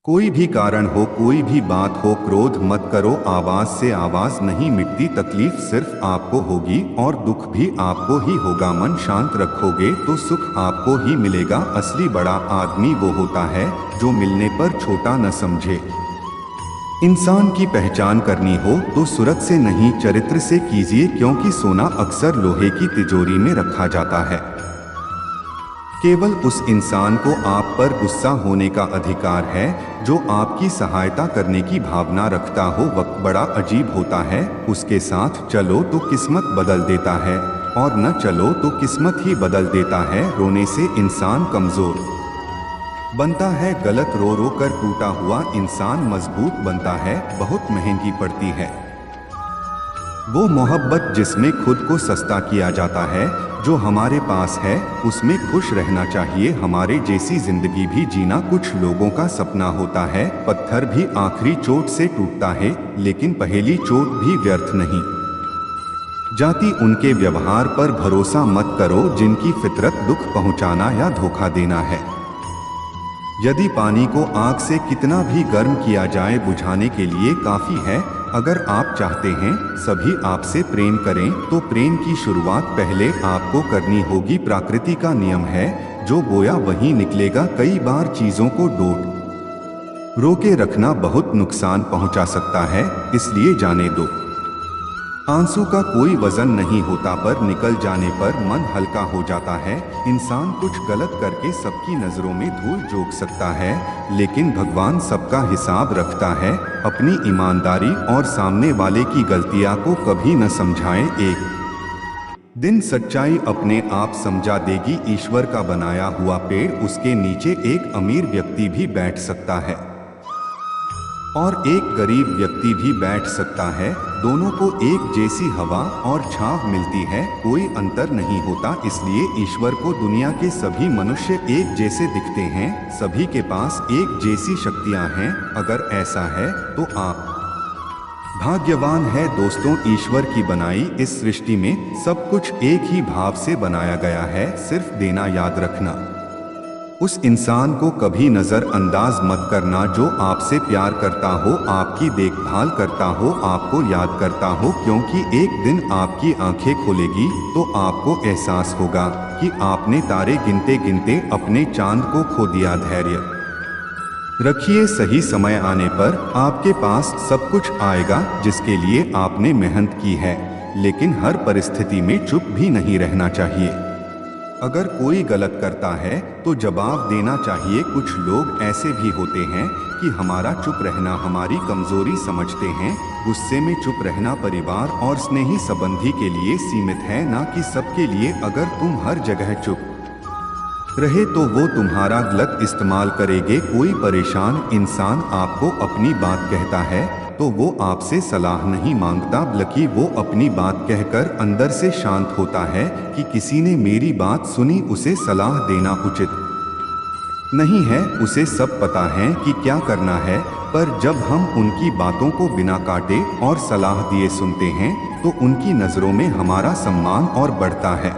कोई भी कारण हो, कोई भी बात हो, क्रोध मत करो। आवाज से आवाज नहीं मिटती, तकलीफ सिर्फ आपको होगी और दुख भी आपको ही होगा। मन शांत रखोगे तो सुख आपको ही मिलेगा। असली बड़ा आदमी वो होता है जो मिलने पर छोटा न समझे। इंसान की पहचान करनी हो तो सूरत से नहीं, चरित्र से कीजिए, क्योंकि सोना अक्सर लोहे की तिजोरी में रखा जाता है। केवल उस इंसान को आप पर गुस्सा होने का अधिकार है जो आपकी सहायता करने की भावना रखता हो। वक्त बड़ा अजीब होता है, उसके साथ चलो तो किस्मत बदल देता है और न चलो तो किस्मत ही बदल देता है। रोने से इंसान कमजोर बनता है, गलत रो रो कर टूटा हुआ इंसान मजबूत बनता है। बहुत महंगी पड़ती है वो मोहब्बत जिसमें खुद को सस्ता किया जाता है। जो हमारे पास है उसमें खुश रहना चाहिए। हमारे जैसी जिंदगी भी जीना कुछ लोगों का सपना होता है। पत्थर भी आखिरी चोट से टूटता है, लेकिन पहली चोट भी व्यर्थ नहीं जाती। उनके व्यवहार पर भरोसा मत करो जिनकी फितरत दुख पहुंचाना या धोखा देना है। यदि पानी को आग से कितना भी गर्म किया जाए, बुझाने के लिए काफी है। अगर आप चाहते हैं सभी आपसे प्रेम करें तो प्रेम की शुरुआत पहले आपको करनी होगी। प्रकृति का नियम है, जो बोया वही निकलेगा। कई बार चीजों को रोके रखना बहुत नुकसान पहुंचा सकता है, इसलिए जाने दो। आंसू का कोई वजन नहीं होता, पर निकल जाने पर मन हल्का हो जाता है। इंसान कुछ गलत करके सबकी नजरों में धूल झोंक सकता है, लेकिन भगवान सबका हिसाब रखता है। अपनी ईमानदारी और सामने वाले की गलतियां को कभी न समझाएं। एक दिन सच्चाई अपने आप समझा देगी। ईश्वर का बनाया हुआ पेड़, उसके नीचे एक अमीर व्यक्ति भी बैठ सकता है और एक गरीब व्यक्ति भी बैठ सकता है। दोनों को एक जैसी हवा और छांव मिलती है, कोई अंतर नहीं होता। इसलिए ईश्वर को दुनिया के सभी मनुष्य एक जैसे दिखते हैं, सभी के पास एक जैसी शक्तियां हैं। अगर ऐसा है तो आप भाग्यवान है। दोस्तों, ईश्वर की बनाई इस सृष्टि में सब कुछ एक ही भाव से बनाया गया है, सिर्फ देना याद रखना। उस इंसान को कभी नजरअंदाज मत करना जो आपसे प्यार करता हो, आपकी देखभाल करता हो, आपको याद करता हो, क्योंकि एक दिन आपकी आंखें खुलेगी तो आपको एहसास होगा कि आपने तारे गिनते गिनते अपने चांद को खो दिया। धैर्य रखिए, सही समय आने पर आपके पास सब कुछ आएगा जिसके लिए आपने मेहनत की है। लेकिन हर परिस्थिति में चुप भी नहीं रहना चाहिए। अगर कोई गलत करता है तो जवाब देना चाहिए। कुछ लोग ऐसे भी होते हैं कि हमारा चुप रहना हमारी कमजोरी समझते हैं। गुस्से में चुप रहना परिवार और स्नेही संबंधी के लिए सीमित है, ना कि सबके लिए। अगर तुम हर जगह चुप रहे तो वो तुम्हारा गलत इस्तेमाल करेंगे। कोई परेशान इंसान आपको अपनी बात कहता है तो वो आपसे सलाह नहीं मांगता, बल्कि वो अपनी बात कहकर अंदर से शांत होता है कि किसी ने मेरी बात सुनी। उसे सलाह देना उचित नहीं है, उसे सब पता है कि क्या करना है। पर जब हम उनकी बातों को बिना काटे और सलाह दिए सुनते हैं तो उनकी नज़रों में हमारा सम्मान और बढ़ता है।